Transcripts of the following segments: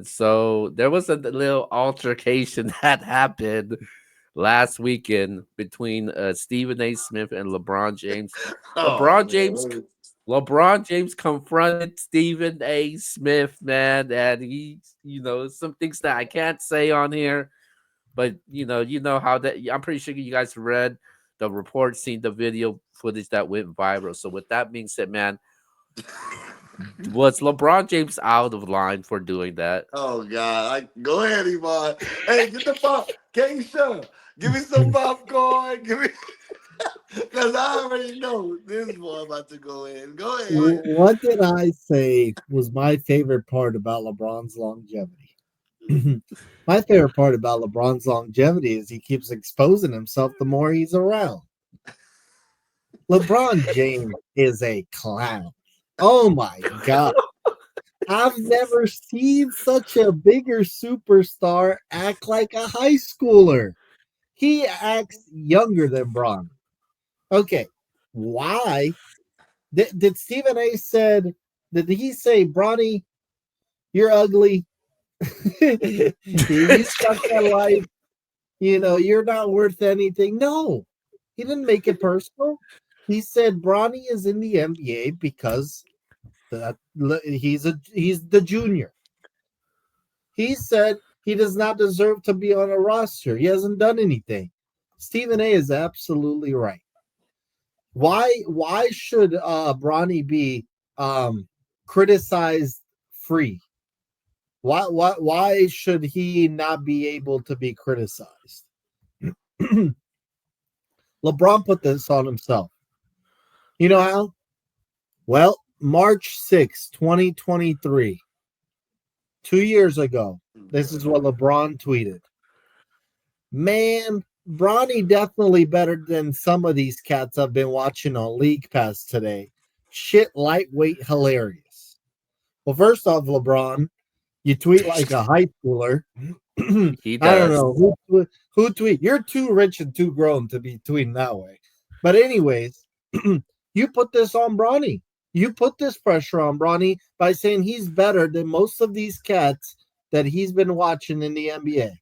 So there was a little altercation that happened last weekend between Stephen A. Smith and LeBron James. Oh LeBron James man. LeBron James confronted Stephen A. Smith, man, and some things that I can't say on here, but you know how that. I'm pretty sure you guys read the report, seen the video footage that went viral. So with that being said, man, was LeBron James out of line for doing that? Oh God! Go ahead, Yvonne. Hey, get the pop, Keisha. Give me some popcorn. Give me, cause I already know this boy about to go in. Go ahead. What did I say was my favorite part about LeBron's longevity? My favorite part about LeBron's longevity is he keeps exposing himself the more he's around. LeBron James is a clown. Oh my God. I've never seen such a bigger superstar act like a high schooler. He acts younger than Bron. Okay, why did Stephen A. said? Did he say, Bronny, you're ugly? You suck at life. You're not worth anything. No, he didn't make it personal. He said Bronny is in the NBA because he's the junior. He said he does not deserve to be on a roster. He hasn't done anything. Stephen A is absolutely right. Why should Bronny be criticized free? Why should he not be able to be criticized? LeBron put this on himself. You know how? Well, March 6, 2023, 2 years ago, this is what LeBron tweeted. Man, Bronny definitely better than some of these cats I've been watching on League Pass today. Shit, lightweight, hilarious. Well, first off, LeBron, you tweet like a high schooler. I He don't does. know who tweet. You're too rich and too grown to be tweeting that way. But anyways, you put this on Bronny. You put this pressure on Bronny by saying he's better than most of these cats that he's been watching in the NBA.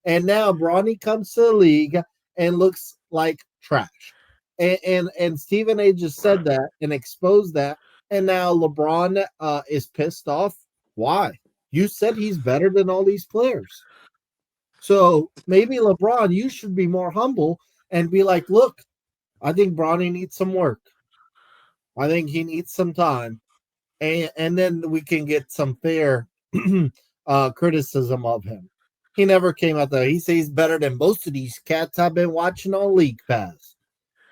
And now Bronny comes to the league and looks like trash. And Stephen A just said that and exposed that. And now LeBron is pissed off. Why? You said he's better than all these players. So maybe LeBron, you should be more humble and be like, look, I think Bronny needs some work. I think he needs some time. And then we can get some fair criticism of him. He never came out there. He says he's better than most of these cats I've been watching on League Pass.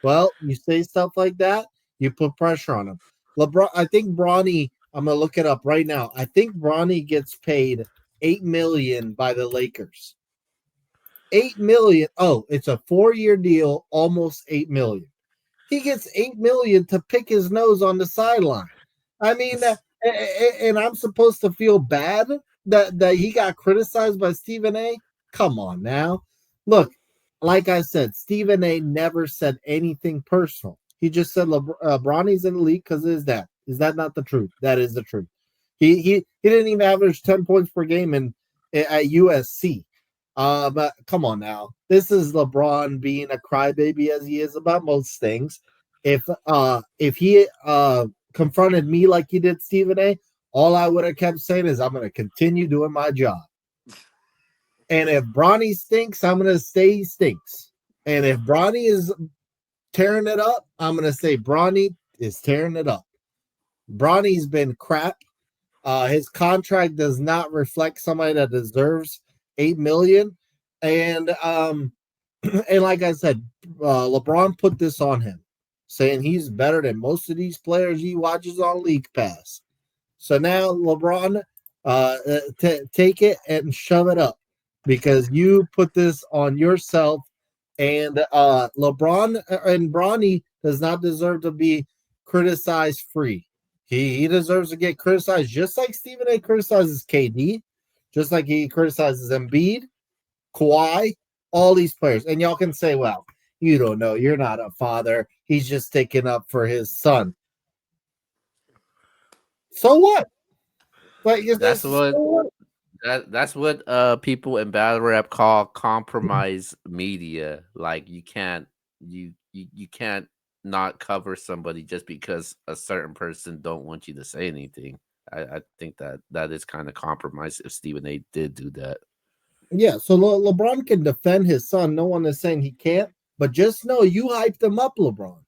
Well, you say stuff like that, you put pressure on him. LeBron, I think Bronny, I'm gonna look it up right now. I think Bronny gets paid $8 million by the Lakers. $8 million. Oh, it's a 4-year deal, almost $8 million. He gets $8 million to pick his nose on the sideline. I mean, and I'm supposed to feel bad that he got criticized by Stephen A. Come on now, look. Like I said, Stephen A. never said anything personal. He just said Bronny's in the league because of that. Is that not the truth? That is the truth. He didn't even average 10 points per game at USC. But come on now. This is LeBron being a crybaby as he is about most things. If he confronted me like he did Stephen A., all I would have kept saying is I'm going to continue doing my job. And if Bronny stinks, I'm going to say he stinks. And if Bronny is tearing it up, I'm going to say Bronny is tearing it up. Bronny's been crap. His contract does not reflect somebody that deserves $8 million. And and like I said, LeBron put this on him, saying he's better than most of these players he watches on League Pass. So now LeBron, take it and shove it up because you put this on yourself. And LeBron and Bronny does not deserve to be criticized free. He deserves to get criticized just like Stephen A. criticizes KD, just like he criticizes Embiid, Kawhi, all these players. And y'all can say, well, you don't know. You're not a father. He's just sticking up for his son. So what? Like, That's so what what? That's what people in battle rap call compromise media. Like you can't not cover somebody just because a certain person don't want you to say anything. I think that is kind of compromise if Stephen A did do that. Yeah, so LeBron can defend his son. No one is saying he can't, but just know you hyped him up, LeBron.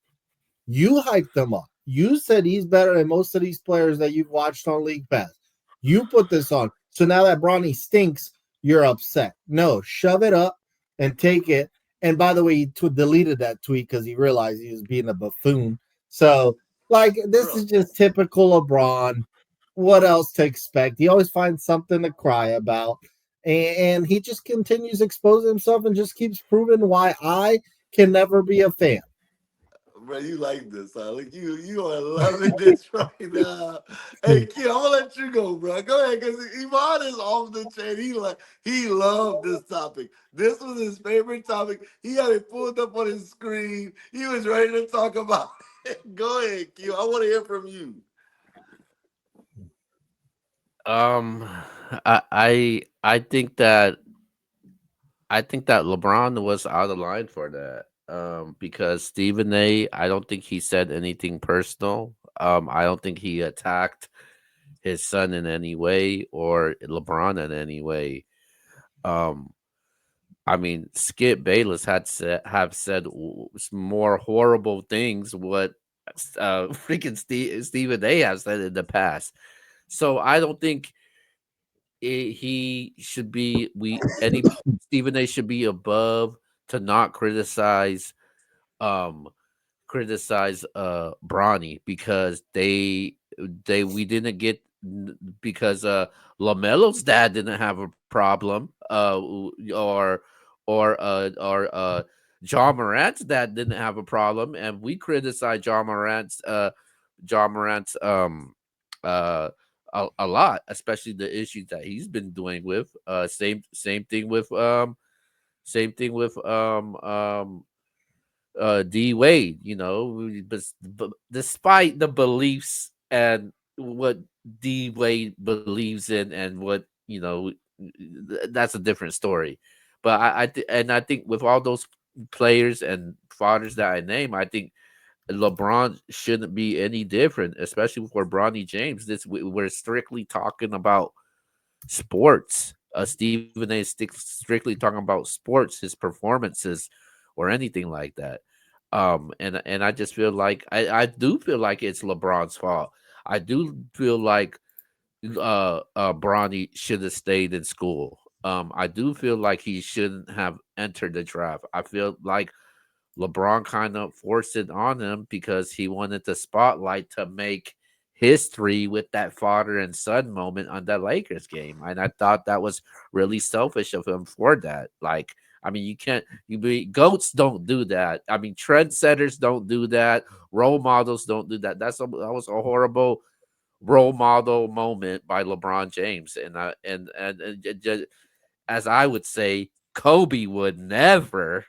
You hyped him up. You said he's better than most of these players that you've watched on League Pass. You put this on. So now that Bronny stinks, you're upset. No, shove it up and take it. And by the way, he deleted that tweet because he realized he was being a buffoon. So, like, this Bro, is just typical LeBron. What else to expect? He always finds something to cry about. And he just continues exposing himself and just keeps proving why I can never be a fan. bro, you like this, huh? Like you are loving this right now. Hey, kid, I'm gonna let you go, bro. Go ahead, cause Iman is off the chain. He loved this topic. This was his favorite topic. He had it pulled up on his screen. He was ready to talk about it. Go ahead, Q. I want to hear from you. Um, I think that LeBron was out of line for that. Because Stephen A, I don't think he said anything personal. I don't think he attacked his son in any way or LeBron in any way. Um, I mean, Skip Bayless have said more horrible things what freaking Stephen A has said in the past. So I don't think he should be any Stephen A should be above to not um criticize Bronny because they we didn't get because Lamelo's dad didn't have a problem or John Morant's dad didn't have a problem, and we criticize John Morant's uh a lot, especially the issues that he's been doing with same thing with D Wade, but despite the beliefs and what D Wade believes in and what, that's a different story. But I think with all those players and fathers that I name, I think LeBron shouldn't be any different, especially for Bronny James. We're strictly talking about sports. Stephen A. sticks strictly talking about sports, his performances, or anything like that. And I just feel like I do feel like it's LeBron's fault. I do feel like Bronny should have stayed in school. I do feel like he shouldn't have entered the draft. I feel like LeBron kind of forced it on him because he wanted the spotlight to make history with that father and son moment on that Lakers game. And I thought that was really selfish of him for that. Like, I mean, you can't, you be goats don't do that. I mean, trendsetters don't do that. Role models don't do that. That was a horrible role model moment by LeBron James. And as I would say, Kobe would never.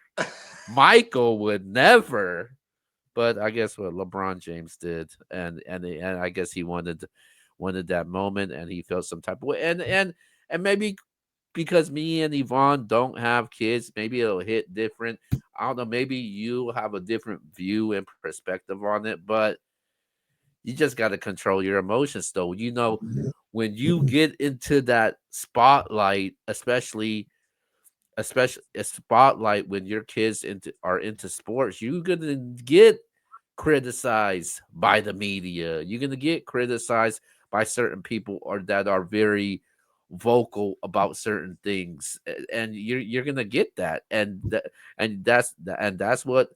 Michael would never, but I guess what LeBron James did, and I guess he wanted that moment, and he felt some type of way, and maybe because me and Yvonne don't have kids, maybe it'll hit different. I don't know. Maybe you have a different view and perspective on it, but you just got to control your emotions, though. When you get into that spotlight, especially a spotlight when your kids are into sports, you're gonna get criticized by the media. You're gonna get criticized by certain people or that are very vocal about certain things, and you're gonna get that, and that's what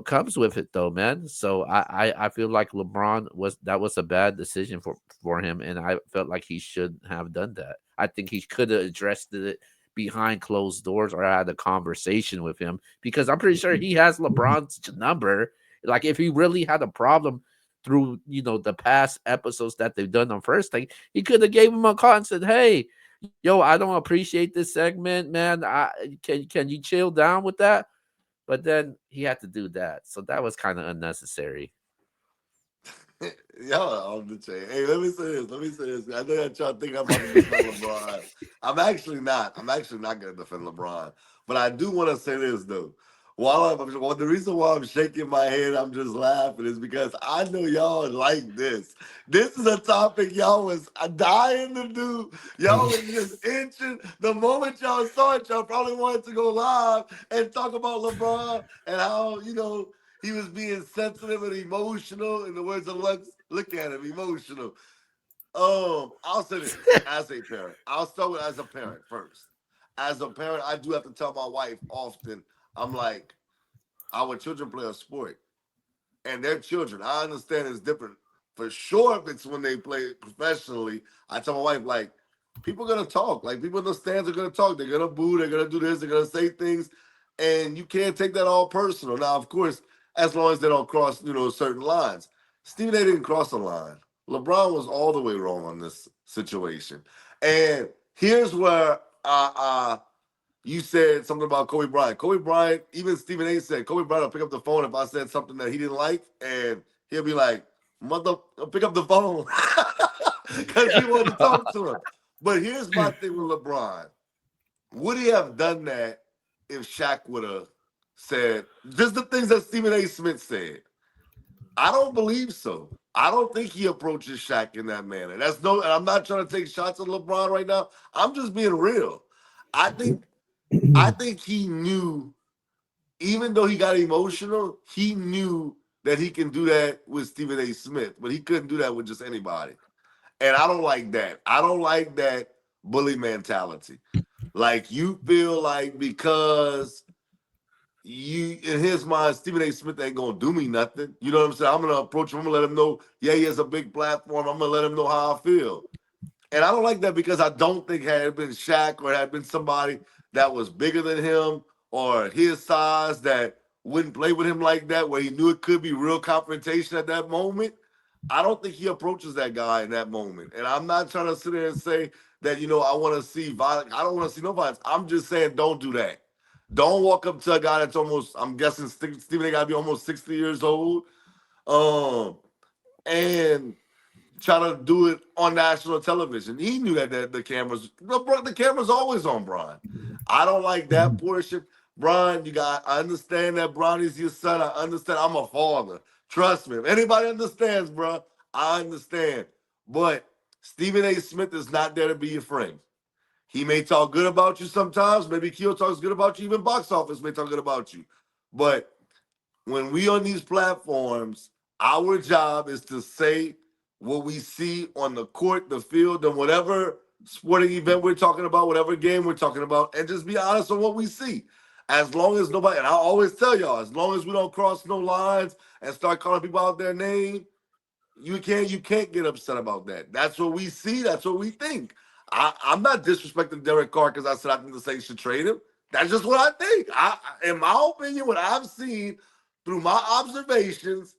comes with it, though, man. So I feel like LeBron was a bad decision for him, and I felt like he should have done that. I think he could have addressed it behind closed doors or had a conversation with him because I'm pretty sure he has LeBron's number. Like if he really had a problem through the past episodes that they've done on First Take, he could have gave him a call and said, "Hey, yo, I don't appreciate this segment, man. Can you chill down with that?" But then he had to do that. So that was kind of unnecessary. Y'all on the chain. Hey, let me say this. Let me say this. I know that y'all think I'm about to defend LeBron. I'm actually not. I'm actually not going to defend LeBron. But I do want to say this though. Well, the reason why I'm shaking my head, I'm just laughing, is because I know y'all like this. This is a topic y'all was dying to do. Y'all was just itching. The moment y'all saw it, y'all probably wanted to go live and talk about LeBron and how, he was being sensitive and emotional. In the words of Lux, look at him, emotional. I'll say this as a parent. I'll start with as a parent first. As a parent, I do have to tell my wife often, I'm like, our children play a sport and their children. I understand it's different. For sure, if it's when they play professionally, I tell my wife, like, people are gonna talk. Like, people in the stands are gonna talk. They're gonna boo, they're gonna do this, they're gonna say things, and you can't take that all personal. Now, of course, as long as they don't cross, certain lines. Stephen A didn't cross a line. LeBron was all the way wrong on this situation. And here's where you said something about Kobe Bryant. Kobe Bryant, even Stephen A said, Kobe Bryant will pick up the phone if I said something that he didn't like, and he'll be like, mother, pick up the phone. Because he wanted to talk to him. But here's my thing with LeBron. Would he have done that if Shaq would have said just the things that Stephen A. Smith said? I don't believe so. I don't think he approaches Shaq in that manner. And I'm not trying to take shots at LeBron right now. I'm just being real. I think I think he knew, even though he got emotional, he knew that he can do that with Stephen A. Smith, but he couldn't do that with just anybody. And I don't like that. I don't like that bully mentality. Like, you feel like because in his mind, Stephen A. Smith ain't gonna do me nothing. You know what I'm saying? I'm gonna approach him. I'm gonna let him know, yeah, he has a big platform. I'm gonna let him know how I feel. And I don't like that because I don't think had it been Shaq or had been somebody that was bigger than him or his size that wouldn't play with him like that, where he knew it could be real confrontation at that moment. I don't think he approaches that guy in that moment. And I'm not trying to sit there and say that, I want to see violence. I don't want to see no violence. I'm just saying don't do that. Don't walk up to a guy that's almost, I'm guessing Stephen A got to be almost 60 years old. And try to do it on national television. He knew that the camera's always on Brian. I don't like that portion. Brian, I understand that Bronny's your son. I understand. I'm a father. Trust me. If anybody understands, bro, I understand. But Stephen A. Smith is not there to be your friend. He may talk good about you sometimes. Maybe Keo talks good about you. Even box office may talk good about you. But when we on these platforms, our job is to say what we see on the court, the field, and whatever sporting event we're talking about, whatever game we're talking about, and just be honest on what we see. As long as nobody, and I always tell y'all, as long as we don't cross no lines and start calling people out their name, you can't get upset about that. That's what we see. That's what we think. I'm not disrespecting Derek Carr because I said I think the Saints should trade him. That's just what I think. In my opinion, what I've seen through my observations,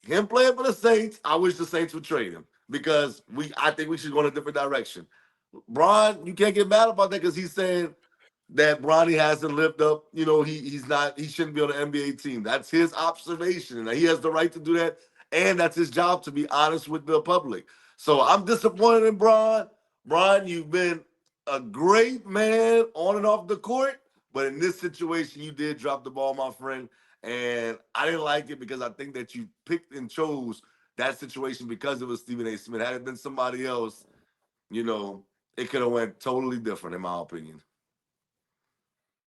him playing for the Saints, I wish the Saints would trade him because I think we should go in a different direction. Brian, you can't get mad about that because he's saying that Bronny hasn't lived up. He shouldn't be on the NBA team. That's his observation, and he has the right to do that. And that's his job to be honest with the public. So I'm disappointed in Brian. Brian, you've been a great man on and off the court, but in this situation, you did drop the ball, my friend. And I didn't like it because I think that you picked and chose that situation because it was Stephen A. Smith. Had it been somebody else, you know, it could have went totally different, in my opinion.